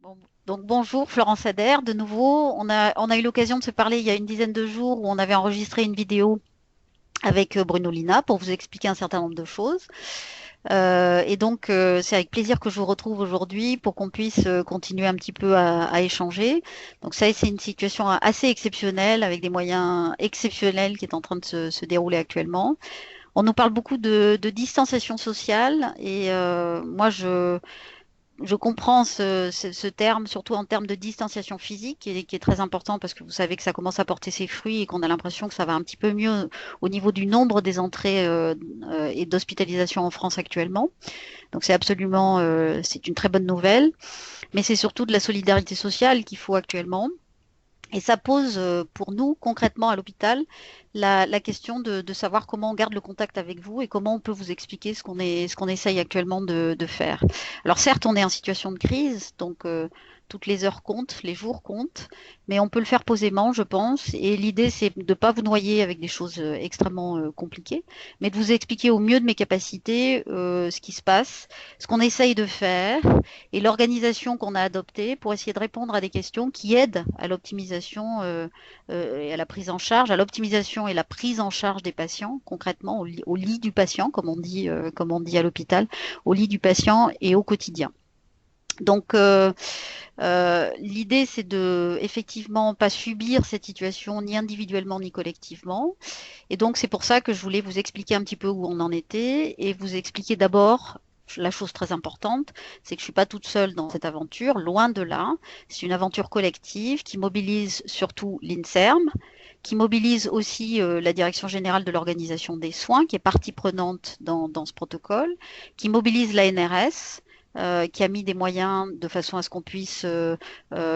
Bon, donc bonjour Florence Adair, de nouveau. On a eu l'occasion de se parler il y a une dizaine de jours où on avait enregistré une vidéo avec Bruno Lina pour vous expliquer un certain nombre de choses. C'est avec plaisir que je vous retrouve aujourd'hui pour qu'on puisse continuer un petit peu à échanger. Donc ça, c'est une situation assez exceptionnelle avec des moyens exceptionnels qui est en train de se dérouler actuellement. On nous parle beaucoup de distanciation sociale et moi, je comprends ce terme, surtout en termes de distanciation physique, qui est très important parce que vous savez que ça commence à porter ses fruits et qu'on a l'impression que ça va un petit peu mieux au niveau du nombre des entrées et d'hospitalisation en France actuellement. Donc c'est une très bonne nouvelle, mais c'est surtout de la solidarité sociale qu'il faut actuellement. Et ça pose pour nous, concrètement à l'hôpital, la question de savoir comment on garde le contact avec vous et comment on peut vous expliquer ce qu'on essaye actuellement de faire. Alors certes, on est en situation de crise, donc toutes les heures comptent, les jours comptent, mais on peut le faire posément, je pense. Et l'idée, c'est de ne pas vous noyer avec des choses extrêmement compliquées, mais de vous expliquer au mieux de mes capacités ce qui se passe, ce qu'on essaye de faire et l'organisation qu'on a adoptée pour essayer de répondre à des questions qui aident à l'optimisation et à la prise en charge, à l'optimisation et la prise en charge des patients, concrètement au lit du patient, comme on dit à l'hôpital, au lit du patient et au quotidien. Donc, l'idée, c'est de effectivement pas subir cette situation ni individuellement ni collectivement. Et donc, c'est pour ça que je voulais vous expliquer un petit peu où on en était et vous expliquer d'abord la chose très importante, c'est que je suis pas toute seule dans cette aventure, loin de là. C'est une aventure collective qui mobilise surtout l'INSERM, qui mobilise aussi la Direction générale de l'organisation des soins, qui est partie prenante dans ce protocole, qui mobilise la NRS, qui a mis des moyens de façon à ce qu'on puisse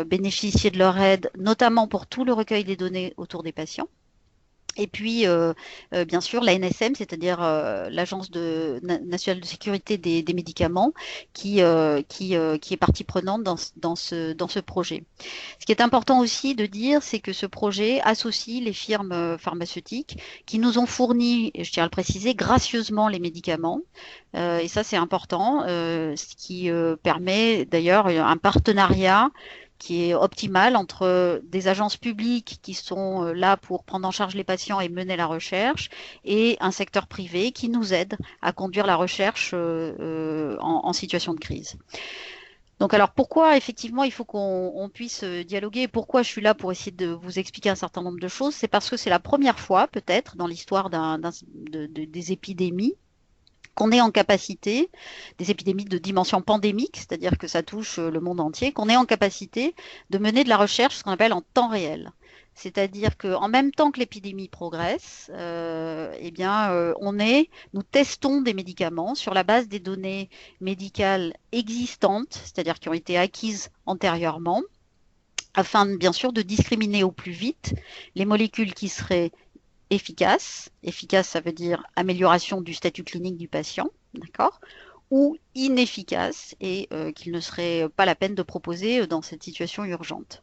bénéficier de leur aide, notamment pour tout le recueil des données autour des patients. Et puis, bien sûr, la NSM, c'est-à-dire nationale de sécurité des médicaments, qui est partie prenante dans ce projet. Ce qui est important aussi de dire, c'est que ce projet associe les firmes pharmaceutiques qui nous ont fourni, et je tiens à le préciser, gracieusement les médicaments. Et ça, c'est important, ce qui permet d'ailleurs un partenariat qui est optimale entre des agences publiques qui sont là pour prendre en charge les patients et mener la recherche et un secteur privé qui nous aide à conduire la recherche en situation de crise. Donc alors pourquoi effectivement il faut qu'on puisse dialoguer et pourquoi je suis là pour essayer de vous expliquer un certain nombre de choses, c'est parce que c'est la première fois peut-être dans l'histoire des épidémies qu'on est en capacité, des épidémies de dimension pandémique, c'est-à-dire que ça touche le monde entier, qu'on est en capacité de mener de la recherche, ce qu'on appelle en temps réel. C'est-à-dire qu'en même temps que l'épidémie progresse, nous testons des médicaments sur la base des données médicales existantes, c'est-à-dire qui ont été acquises antérieurement, afin bien sûr de discriminer au plus vite les molécules qui seraient efficace. Efficace, ça veut dire amélioration du statut clinique du patient, d'accord? Ou inefficace et qu'il ne serait pas la peine de proposer dans cette situation urgente.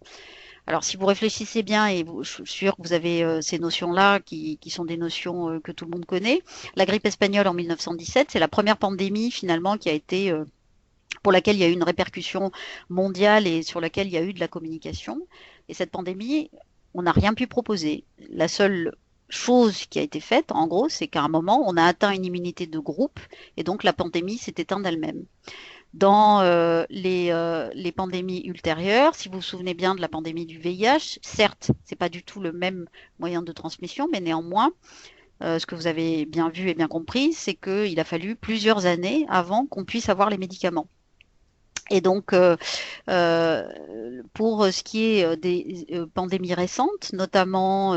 Alors, si vous réfléchissez bien, je suis sûre que vous avez ces notions-là qui sont des notions que tout le monde connaît. La grippe espagnole en 1917, c'est la première pandémie finalement qui a été pour laquelle il y a eu une répercussion mondiale et sur laquelle il y a eu de la communication. Et cette pandémie, on n'a rien pu proposer. La seule chose qui a été faite, en gros, c'est qu'à un moment, on a atteint une immunité de groupe et donc la pandémie s'est éteinte d'elle-même. Dans les pandémies ultérieures, si vous vous souvenez bien de la pandémie du VIH, certes, c'est pas du tout le même moyen de transmission, mais néanmoins, ce que vous avez bien vu et bien compris, c'est qu'il a fallu plusieurs années avant qu'on puisse avoir les médicaments. Et donc, pour ce qui est des pandémies récentes, notamment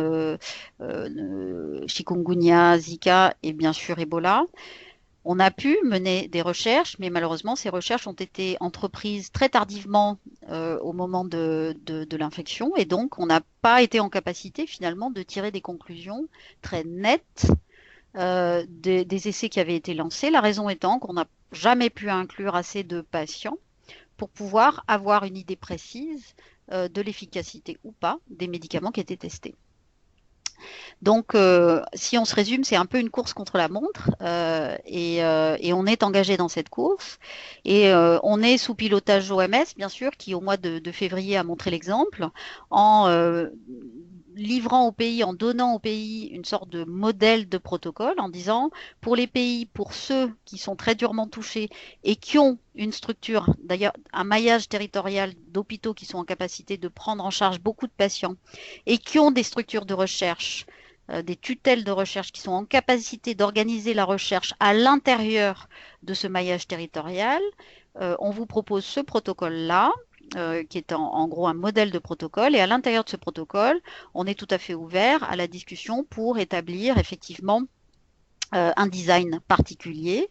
chikungunya, Zika et bien sûr Ebola, on a pu mener des recherches, mais malheureusement, ces recherches ont été entreprises très tardivement au moment de l'infection, et donc on n'a pas été en capacité finalement de tirer des conclusions très nettes des essais qui avaient été lancés. La raison étant qu'on n'a jamais pu inclure assez de patients pour pouvoir avoir une idée précise de l'efficacité ou pas des médicaments qui étaient testés. Donc, si on se résume, c'est un peu une course contre la montre et on est engagé dans cette course. Et on est sous pilotage OMS, bien sûr, qui au mois de février a montré l'exemple en livrant au pays, en donnant au pays une sorte de modèle de protocole en disant pour les pays, pour ceux qui sont très durement touchés et qui ont une structure, d'ailleurs un maillage territorial d'hôpitaux qui sont en capacité de prendre en charge beaucoup de patients et qui ont des structures de recherche des tutelles de recherche qui sont en capacité d'organiser la recherche à l'intérieur de ce maillage territorial, on vous propose ce protocole-là, qui est en gros un modèle de protocole. Et à l'intérieur de ce protocole, on est tout à fait ouvert à la discussion pour établir effectivement un design particulier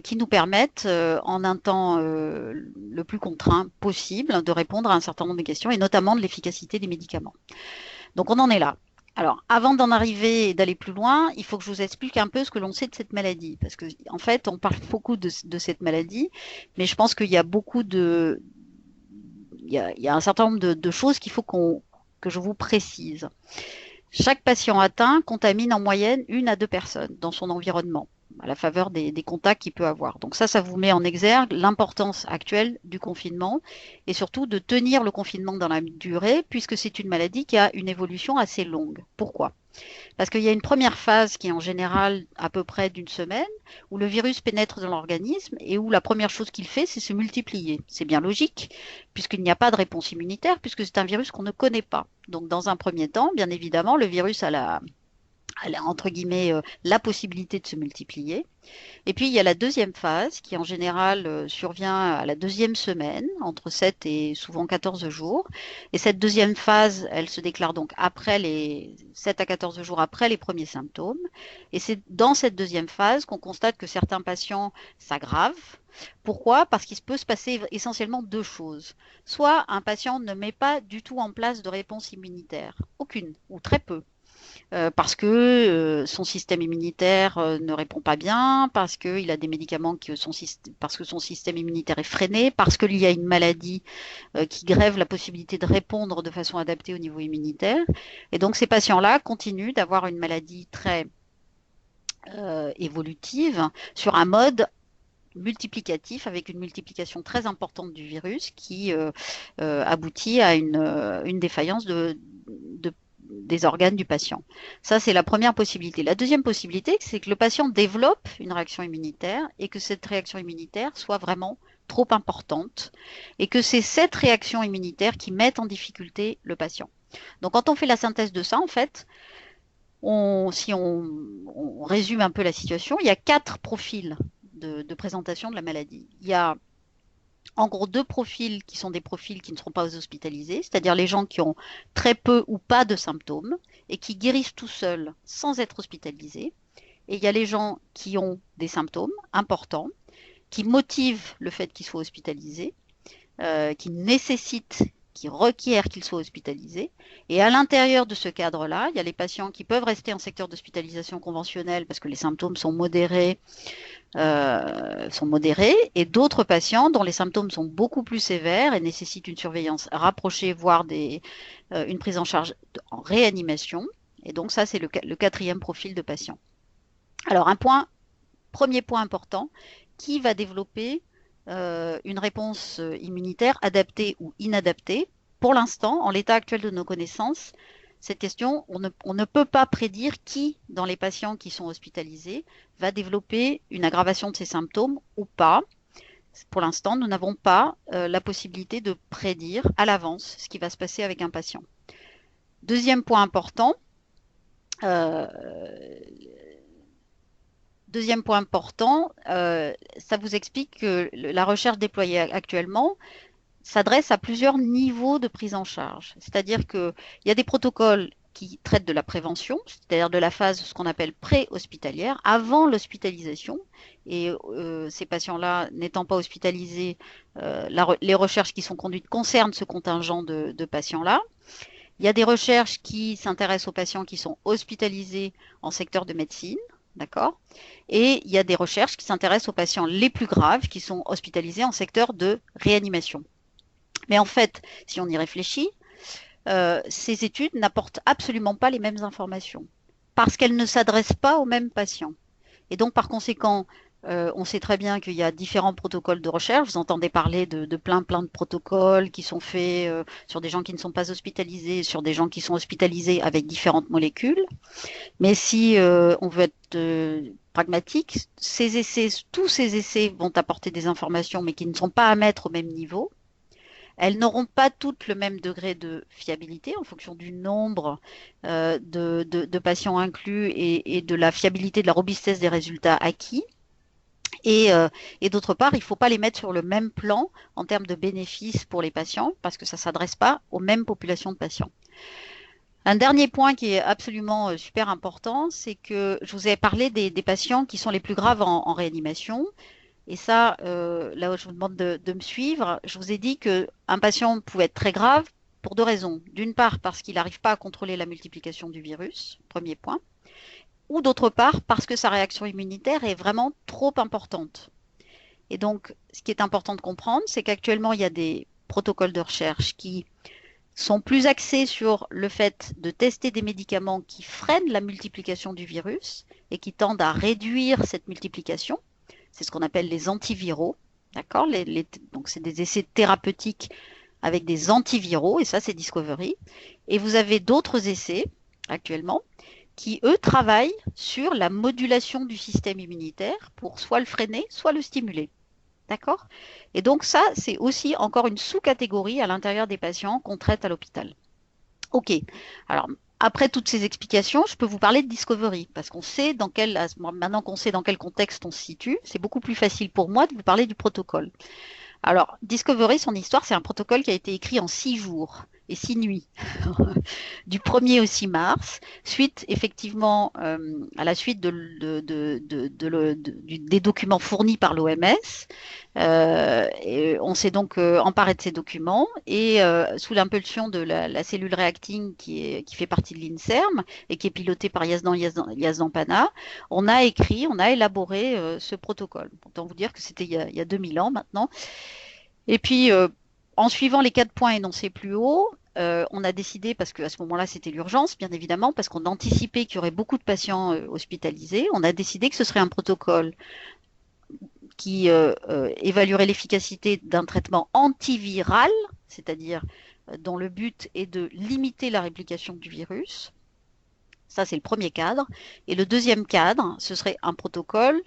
qui nous permette, en un temps le plus contraint possible, de répondre à un certain nombre de questions et notamment de l'efficacité des médicaments. Donc on en est là. Alors, avant d'en arriver et d'aller plus loin, il faut que je vous explique un peu ce que l'on sait de cette maladie. Parce que, en fait, on parle beaucoup de cette maladie, mais je pense qu'il y a beaucoup de. Il y a un certain nombre de choses qu'il faut que je vous précise. Chaque patient atteint contamine en moyenne 1 à 2 personnes dans son environnement, à la faveur des contacts qu'il peut avoir. Donc ça vous met en exergue l'importance actuelle du confinement et surtout de tenir le confinement dans la durée, puisque c'est une maladie qui a une évolution assez longue. Pourquoi? Parce qu'il y a une première phase qui est en général à peu près d'1 semaine, où le virus pénètre dans l'organisme et où la première chose qu'il fait, c'est se multiplier. C'est bien logique, puisqu'il n'y a pas de réponse immunitaire, puisque c'est un virus qu'on ne connaît pas. Donc dans un premier temps, bien évidemment, le virus a entre guillemets la possibilité de se multiplier. Et puis il y a la deuxième phase qui en général survient à la deuxième semaine, entre 7 et souvent 14 jours. Et cette deuxième phase, elle se déclare donc après les 7 à 14 jours après les premiers symptômes. Et c'est dans cette deuxième phase qu'on constate que certains patients s'aggravent. Pourquoi? Parce qu'il peut se passer essentiellement 2 choses. Soit un patient ne met pas du tout en place de réponse immunitaire, aucune ou très peu, parce que son système immunitaire ne répond pas bien, parce qu'il a des médicaments parce que son système immunitaire est freiné, parce qu'il y a une maladie qui grève la possibilité de répondre de façon adaptée au niveau immunitaire. Et donc ces patients-là continuent d'avoir une maladie très évolutive sur un mode multiplicatif avec une multiplication très importante du virus qui aboutit à une défaillance des organes du patient. Ça, c'est la première possibilité. La deuxième possibilité, c'est que le patient développe une réaction immunitaire et que cette réaction immunitaire soit vraiment trop importante et que c'est cette réaction immunitaire qui met en difficulté le patient. Donc, quand on fait la synthèse de ça, en fait, si on résume un peu la situation, il y a 4 profils de présentation de la maladie. Il y a en gros 2 profils qui sont des profils qui ne seront pas hospitalisés, c'est-à-dire les gens qui ont très peu ou pas de symptômes et qui guérissent tout seuls sans être hospitalisés. Et il y a les gens qui ont des symptômes importants, qui motivent le fait qu'ils soient hospitalisés, qui nécessitent, qui requièrent qu'ils soient hospitalisés. Et à l'intérieur de ce cadre-là, il y a les patients qui peuvent rester en secteur d'hospitalisation conventionnelle parce que les symptômes sont modérés, et d'autres patients dont les symptômes sont beaucoup plus sévères et nécessitent une surveillance rapprochée, voire une prise en charge en réanimation. Et donc ça, c'est le 4e profil de patients. Alors premier point important, qui va développer une réponse immunitaire adaptée ou inadaptée? Pour l'instant, en l'état actuel de nos connaissances, cette question, on ne peut pas prédire qui, dans les patients qui sont hospitalisés, va développer une aggravation de ses symptômes ou pas. Pour l'instant, nous n'avons pas la possibilité de prédire à l'avance ce qui va se passer avec un patient. Deuxième point important, ça vous explique que la recherche déployée actuellement s'adresse à plusieurs niveaux de prise en charge. C'est-à-dire qu'il y a des protocoles qui traitent de la prévention, c'est-à-dire de la phase, ce qu'on appelle pré-hospitalière, avant l'hospitalisation. Et ces patients-là n'étant pas hospitalisés, les recherches qui sont conduites concernent ce contingent de patients-là. Il y a des recherches qui s'intéressent aux patients qui sont hospitalisés en secteur de médecine, d'accord? Et il y a des recherches qui s'intéressent aux patients les plus graves qui sont hospitalisés en secteur de réanimation. Mais en fait, si on y réfléchit, ces études n'apportent absolument pas les mêmes informations parce qu'elles ne s'adressent pas aux mêmes patients. Et donc, par conséquent, on sait très bien qu'il y a différents protocoles de recherche. Vous entendez parler de plein de protocoles qui sont faits sur des gens qui ne sont pas hospitalisés, sur des gens qui sont hospitalisés avec différentes molécules. Mais si on veut être pragmatique, ces essais, tous ces essais vont apporter des informations, mais qui ne sont pas à mettre au même niveau. Elles n'auront pas toutes le même degré de fiabilité en fonction du nombre de patients inclus et de la fiabilité, de la robustesse des résultats acquis. Et d'autre part, il ne faut pas les mettre sur le même plan en termes de bénéfices pour les patients parce que ça ne s'adresse pas aux mêmes populations de patients. Un dernier point qui est absolument super important, c'est que je vous ai parlé des patients qui sont les plus graves en réanimation. Et ça, là où je vous demande de me suivre, je vous ai dit qu'un patient pouvait être très grave pour deux raisons. D'une part, parce qu'il n'arrive pas à contrôler la multiplication du virus, premier point, ou d'autre part, parce que sa réaction immunitaire est vraiment trop importante. Et donc, ce qui est important de comprendre, c'est qu'actuellement, il y a des protocoles de recherche qui sont plus axés sur le fait de tester des médicaments qui freinent la multiplication du virus et qui tendent à réduire cette multiplication. C'est ce qu'on appelle les antiviraux. D'accord. Donc, c'est des essais thérapeutiques avec des antiviraux, et ça, c'est Discovery. Et vous avez d'autres essais actuellement qui, eux, travaillent sur la modulation du système immunitaire pour soit le freiner, soit le stimuler. D'accord. Et donc, ça, c'est aussi encore une sous-catégorie à l'intérieur des patients qu'on traite à l'hôpital. OK. Alors, après toutes ces explications, je peux vous parler de Discovery, parce qu'on sait maintenant qu'on sait dans quel contexte on se situe, c'est beaucoup plus facile pour moi de vous parler du protocole. Alors, Discovery, son histoire, c'est un protocole qui a été écrit en 6 jours et 6 nuits, du 1er au 6 mars, suite effectivement à la suite des documents fournis par l'OMS. On s'est donc emparé de ces documents et sous l'impulsion de la cellule Reacting qui fait partie de l'INSERM et qui est pilotée par Yazdan Pana, on a élaboré ce protocole. Autant vous dire que c'était il y a 2000 ans maintenant. Et puis, en suivant les 4 points énoncés plus haut, on a décidé, parce qu'à ce moment-là, c'était l'urgence, bien évidemment, parce qu'on anticipait qu'il y aurait beaucoup de patients hospitalisés, on a décidé que ce serait un protocole qui évaluerait l'efficacité d'un traitement antiviral, c'est-à-dire dont le but est de limiter la réplication du virus. Ça, c'est le premier cadre. Et le deuxième cadre, ce serait un protocole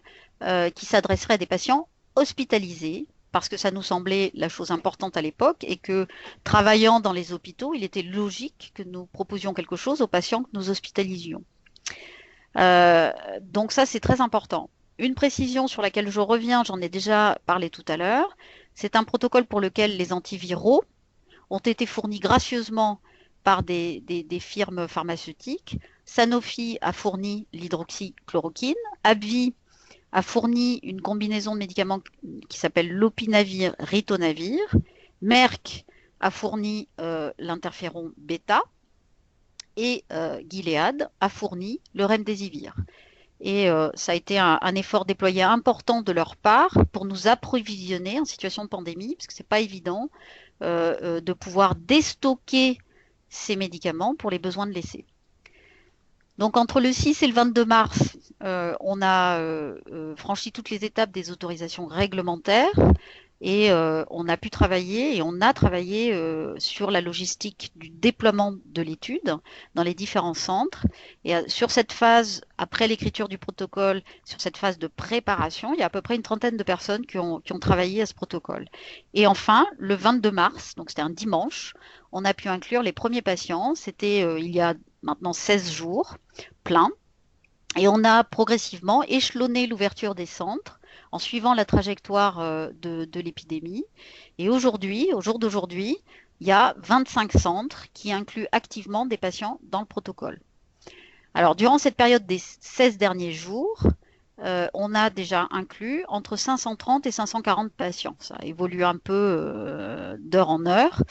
qui s'adresserait à des patients hospitalisés, parce que ça nous semblait la chose importante à l'époque et que travaillant dans les hôpitaux, il était logique que nous proposions quelque chose aux patients que nous hospitalisions. Donc ça, c'est très important. Une précision sur laquelle je reviens, j'en ai déjà parlé tout à l'heure, c'est un protocole pour lequel les antiviraux ont été fournis gracieusement par des firmes pharmaceutiques. Sanofi a fourni l'hydroxychloroquine, AbbVie a fourni une combinaison de médicaments qui s'appelle lopinavir-ritonavir, Merck a fourni l'interféron bêta et Gilead a fourni le remdesivir. Et ça a été un effort déployé important de leur part pour nous approvisionner en situation de pandémie, parce que ce n'est pas évident de pouvoir déstocker ces médicaments pour les besoins de l'essai. Donc entre le 6 et le 22 mars, on a franchi toutes les étapes des autorisations réglementaires et on a pu travailler et on a travaillé sur la logistique du déploiement de l'étude dans les différents centres. Et sur cette phase, après l'écriture du protocole, sur cette phase de préparation, il y a à peu près une trentaine de personnes qui ont travaillé à ce protocole. Et enfin, le 22 mars, donc c'était un dimanche, on a pu inclure les premiers patients. C'était il y a maintenant 16 jours, plein. Et on a progressivement échelonné l'ouverture des centres en suivant la trajectoire de l'épidémie. Et aujourd'hui, au jour d'aujourd'hui, il y a 25 centres qui incluent activement des patients dans le protocole. Alors, durant cette période des 16 derniers jours, on a déjà inclus entre 530 et 540 patients. Ça évolue un peu d'heure en heure.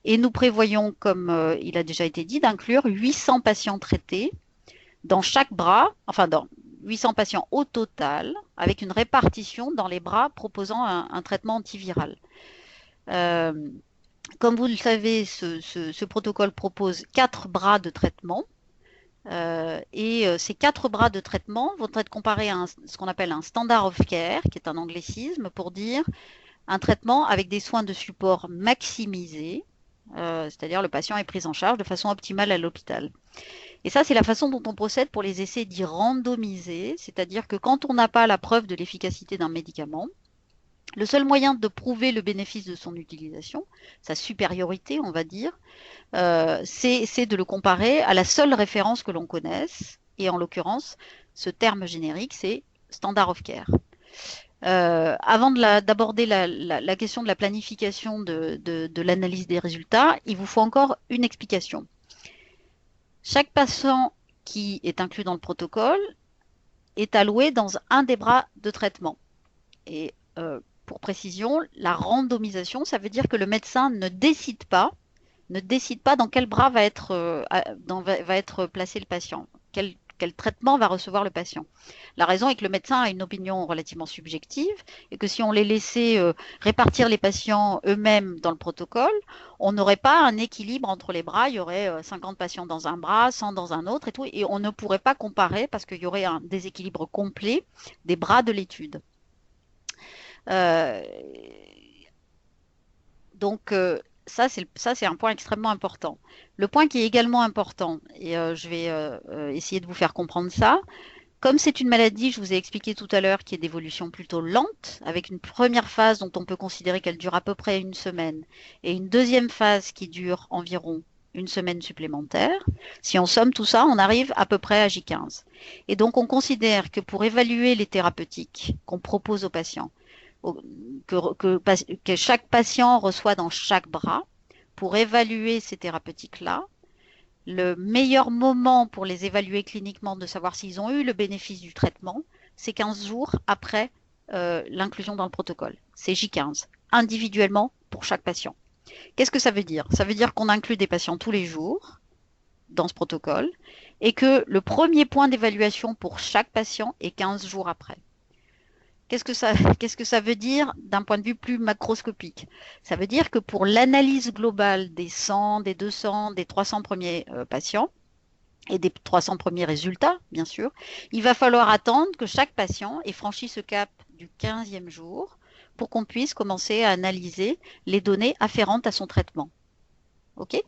Et nous prévoyons, comme il a déjà été dit, d'inclure 800 patients traités dans chaque bras, enfin dans 800 patients au total, avec une répartition dans les bras proposant un traitement antiviral. Comme vous le savez, ce protocole propose 4 bras de traitement. Ces 4 bras de traitement vont être comparés à ce qu'on appelle un standard of care, qui est un anglicisme pour dire un traitement avec des soins de support maximisés, c'est-à-dire le patient est pris en charge de façon optimale à l'hôpital. Et ça, c'est la façon dont on procède pour les essais dits randomisés, c'est-à-dire que quand on n'a pas la preuve de l'efficacité d'un médicament, le seul moyen de prouver le bénéfice de son utilisation, sa supériorité, on va dire, c'est de le comparer à la seule référence que l'on connaisse. Et en l'occurrence, ce terme générique, c'est standard of care. Avant d'aborder la question de la planification de l'analyse des résultats, il vous faut encore une explication. Chaque patient qui est inclus dans le protocole est alloué dans un des bras de traitement. Et pour précision, la randomisation, ça veut dire que le médecin ne décide pas dans quel bras va être placé le patient, quel traitement va recevoir le patient. La raison est que le médecin a une opinion relativement subjective et que si on les laissait répartir les patients eux-mêmes dans le protocole, on n'aurait pas un équilibre entre les bras. Il y aurait 50 patients dans un bras, 100 dans un autre et tout, et on ne pourrait pas comparer parce qu'il y aurait un déséquilibre complet des bras de l'étude. Euh, donc, ça, c'est un point extrêmement important. Le point qui est également important, et je vais essayer de vous faire comprendre ça, comme c'est une maladie, je vous ai expliqué tout à l'heure, qui est d'évolution plutôt lente, avec une première phase dont on peut considérer qu'elle dure à peu près une semaine, et une deuxième phase qui dure environ une semaine supplémentaire. Si on somme tout ça, on arrive à peu près à J15. Et donc, on considère que pour évaluer les thérapeutiques qu'on propose aux patients, que chaque patient reçoit dans chaque bras, pour évaluer ces thérapeutiques-là, le meilleur moment pour les évaluer cliniquement, de savoir s'ils ont eu le bénéfice du traitement, c'est 15 jours après l'inclusion dans le protocole. C'est J15, individuellement pour chaque patient. Qu'est-ce que ça veut dire? Ça veut dire qu'on inclut des patients tous les jours dans ce protocole et que le premier point d'évaluation pour chaque patient est 15 jours après. Qu'est-ce que ça veut dire d'un point de vue plus macroscopique? Ça veut dire que pour l'analyse globale des 100, des 200, des 300 premiers patients et des 300 premiers résultats, bien sûr, il va falloir attendre que chaque patient ait franchi ce cap du 15e jour pour qu'on puisse commencer à analyser les données afférentes à son traitement. OK?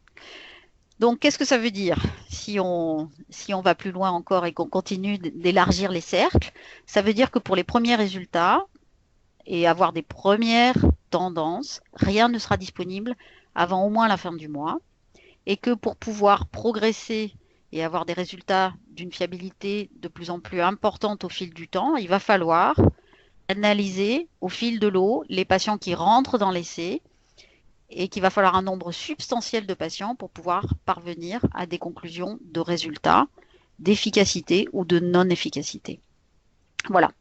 Donc, qu'est-ce que ça veut dire si on va plus loin encore et qu'on continue d'élargir les cercles? Ça veut dire que pour les premiers résultats et avoir des premières tendances, rien ne sera disponible avant au moins la fin du mois. Et que pour pouvoir progresser et avoir des résultats d'une fiabilité de plus en plus importante au fil du temps, il va falloir analyser au fil de l'eau les patients qui rentrent dans l'essai et qu'il va falloir un nombre substantiel de patients pour pouvoir parvenir à des conclusions de résultats, d'efficacité ou de non-efficacité. Voilà.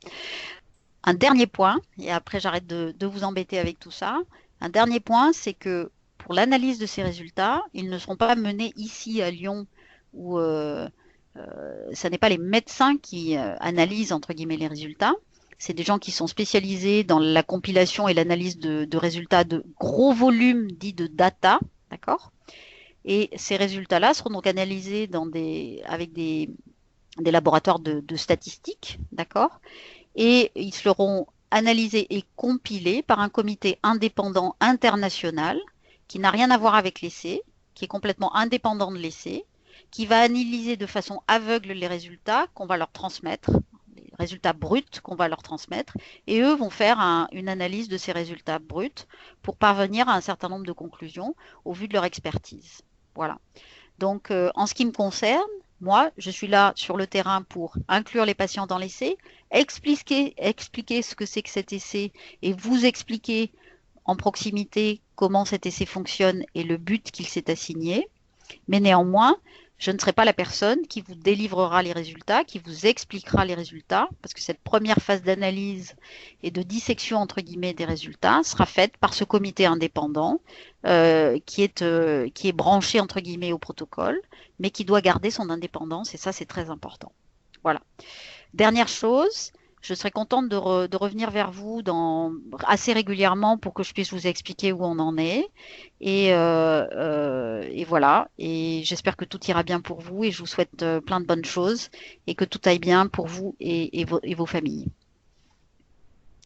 Un dernier point, et après j'arrête de vous embêter avec tout ça, un dernier point, c'est que pour l'analyse de ces résultats, ils ne seront pas menés ici à Lyon où ce n'est pas les médecins qui analysent entre guillemets les résultats, c'est des gens qui sont spécialisés dans la compilation et l'analyse de résultats de gros volumes dits de data, d'accord? Et ces résultats-là seront donc analysés avec des laboratoires de statistiques, d'accord? Et ils seront analysés et compilés par un comité indépendant international qui n'a rien à voir avec l'essai, qui est complètement indépendant de l'essai, qui va analyser de façon aveugle les résultats qu'on va leur transmettre, les résultats bruts qu'on va leur transmettre, et eux vont faire une analyse de ces résultats bruts pour parvenir à un certain nombre de conclusions au vu de leur expertise. Voilà. Donc, en ce qui me concerne, moi, je suis là sur le terrain pour inclure les patients dans l'essai, expliquer ce que c'est que cet essai et vous expliquer en proximité comment cet essai fonctionne et le but qu'il s'est assigné. Mais néanmoins, je ne serai pas la personne qui vous délivrera les résultats, qui vous expliquera les résultats, parce que cette première phase d'analyse et de dissection, entre guillemets, des résultats sera faite par ce comité indépendant qui est branché, entre guillemets, au protocole, mais qui doit garder son indépendance, et ça, c'est très important. Voilà. Dernière chose, Je serais contente de revenir vers vous assez régulièrement pour que je puisse vous expliquer où on en est. Et voilà. Et j'espère que tout ira bien pour vous et je vous souhaite plein de bonnes choses et que tout aille bien pour vous et vos familles.